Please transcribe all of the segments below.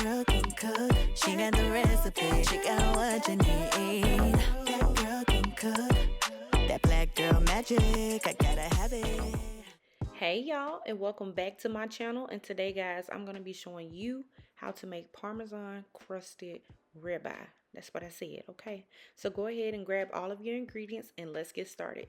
girl can cook. She got the recipe. She got what you need. That girl can cook. That black girl magic. I gotta have it. Hey y'all, and welcome back to my channel. And today, guys, I'm going to be showing you how to make Parmesan crusted ribeye. That's what I said, okay? So go ahead and grab all of your ingredients and let's get started.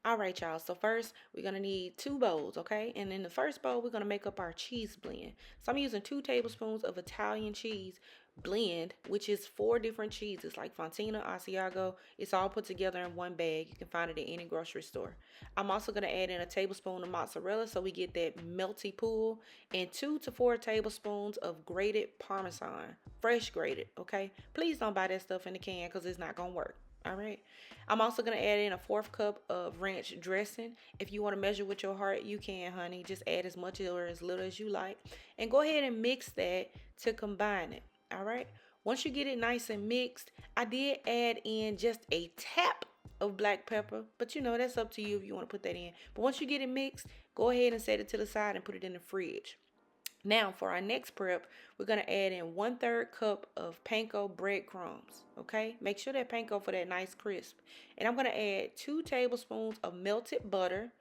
All right, y'all. So first, we're going to need 2 bowls, okay? And in the first bowl, we're going to make up our cheese blend. So I'm using 2 tablespoons of Italian cheese blend, which is 4 different cheeses like Fontina, Asiago. It's all put together in one bag. You can find it at any grocery store. I'm also going to add in a tablespoon of mozzarella so we get that melty pool, and 2 to 4 tablespoons of grated Parmesan, fresh grated, okay? Please don't buy that stuff in the can because it's not going to work. All right. I'm also going to add in a 1/4 cup of ranch dressing. If you want to measure with your heart, you can, honey. Just add as much or as little as you like. And go ahead and mix that to combine it. All right. Once you get it nice and mixed, I did add in just a tap of black pepper. But you know, that's up to you if you want to put that in. But once you get it mixed, go ahead and set it to the side and put it in the fridge. Now for our next prep, we're going to add in 1/3 cup of panko breadcrumbs, okay? Make sure that panko for that nice crisp. And I'm going to add 2 tablespoons of melted butter,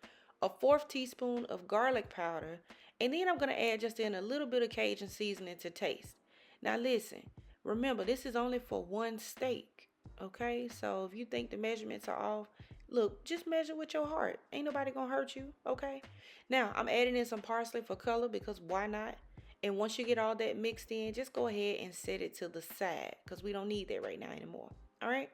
a 1/4 teaspoon of garlic powder, and then I'm going to add just in a little bit of Cajun seasoning to taste. Now listen, remember this is only for 1 steak, okay? So if you think the measurements are off, look, just measure with your heart. Ain't nobody going to hurt you, okay? Now, I'm adding in some parsley for color because why not? And once you get all that mixed in, just go ahead and set it to the side because we don't need that right now anymore. All right?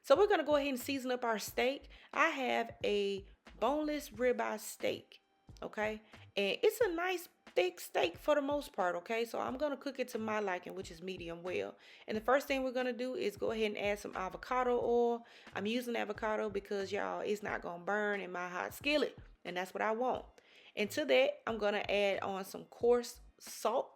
So we're going to go ahead and season up our steak. I have a boneless ribeye steak, okay? And it's a nice thick steak for the most part, okay? So I'm going to cook it to my liking, which is medium well. And the first thing we're going to do is go ahead and add some avocado oil. I'm using avocado because, y'all, it's not going to burn in my hot skillet. And that's what I want. And to that, I'm going to add on some coarse salt.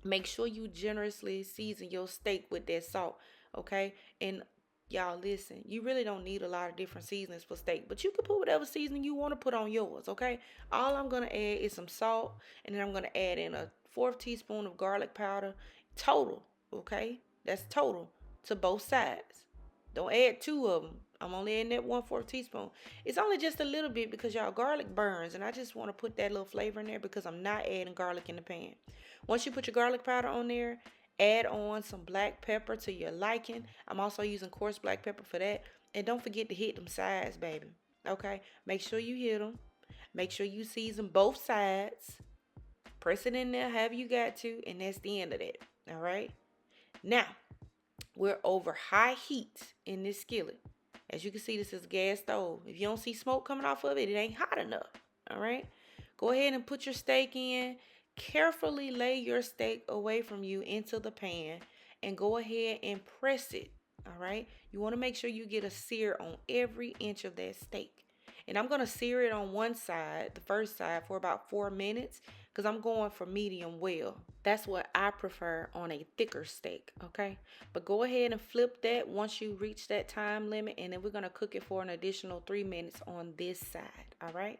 Make sure you generously season your steak with that salt, okay? And y'all, listen, you really don't need a lot of different seasonings for steak, but you can put whatever seasoning you want to put on yours, okay? All I'm going to add is some salt, and then I'm going to add in a 1/4 teaspoon of garlic powder, total, okay? That's total to both sides. Don't add 2 of them. I'm only adding that 1/4 teaspoon. It's only just a little bit because y'all garlic burns, and I just want to put that little flavor in there because I'm not adding garlic in the pan. Once you put your garlic powder on there, add on some black pepper to your liking. I'm also using coarse black pepper for that. And don't forget to hit them sides, baby. Okay? Make sure you hit them. Make sure you season both sides. Press it in there however you got to, and that's the end of that. All right? Now, we're over high heat in this skillet. As you can see, this is a gas stove. If you don't see smoke coming off of it, it ain't hot enough. All right? Go ahead and put your steak in. Carefully lay your steak away from you into the pan and go ahead and press it. All right? You want to make sure you get a sear on every inch of that steak. And I'm going to sear it on one side, the first side, for about 4 minutes because I'm going for medium well. That's what I prefer on a thicker steak, okay? But go ahead and flip that once you reach that time limit, and then we're going to cook it for an additional 3 minutes on this side, all right?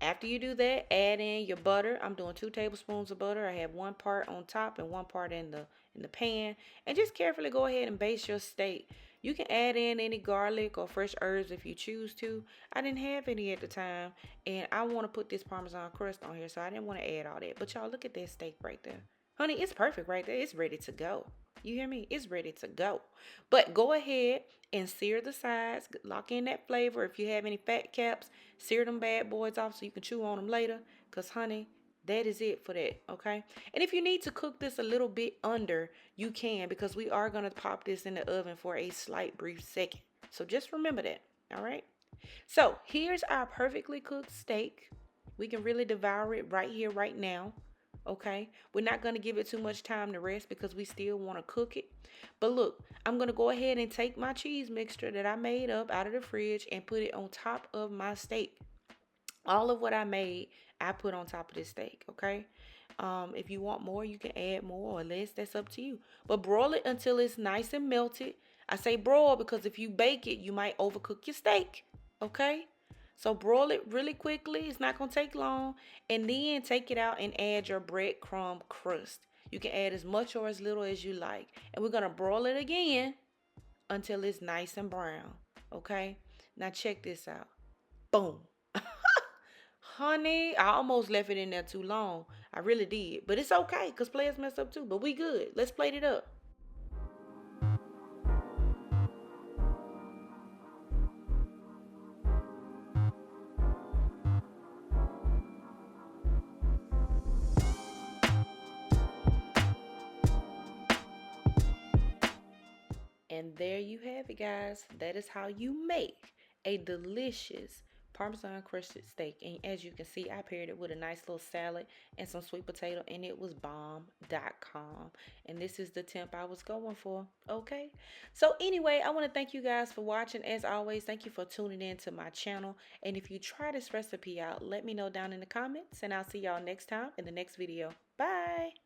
After you do that, add in your butter. I'm doing 2 tablespoons of butter. I have 1 part on top and 1 part in the pan. And just carefully go ahead and baste your steak. You can add in any garlic or fresh herbs if you choose to. I didn't have any at the time, and I want to put this Parmesan crust on here, so I didn't want to add all that. But y'all, look at that steak right there. Honey, it's perfect right there. It's ready to go. You hear me? It's ready to go. But go ahead and sear the sides. Lock in that flavor. If you have any fat caps, sear them bad boys off so you can chew on them later. Because, honey, that is it for that, okay? And if you need to cook this a little bit under, you can, because we are going to pop this in the oven for a slight brief second. So just remember that, all right? So here's our perfectly cooked steak. We can really devour it right here, right now. Okay, we're not going to give it too much time to rest because we still want to cook it. But look, I'm going to go ahead and take my cheese mixture that I made up out of the fridge and put it on top of my steak. All of what I made, I put on top of this steak, okay? If you want more, you can add more or less. That's up to you. But broil it until it's nice and melted. I say broil because if you bake it, you might overcook your steak, okay? So broil it really quickly. It's not going to take long. And then take it out and add your breadcrumb crust. You can add as much or as little as you like. And we're going to broil it again until it's nice and brown. Okay? Now check this out. Boom. Honey, I almost left it in there too long. I really did. But it's okay because players mess up too. But we good. Let's plate it up. And there you have it, guys. That is how you make a delicious Parmesan crusted steak. And as you can see, I paired it with a nice little salad and some sweet potato, and it was bomb.com. And this is the temp I was going for. Okay. So anyway, I want to thank you guys for watching. As always, thank you for tuning in to my channel. And if you try this recipe out, let me know down in the comments, and I'll see y'all next time in the next video. Bye.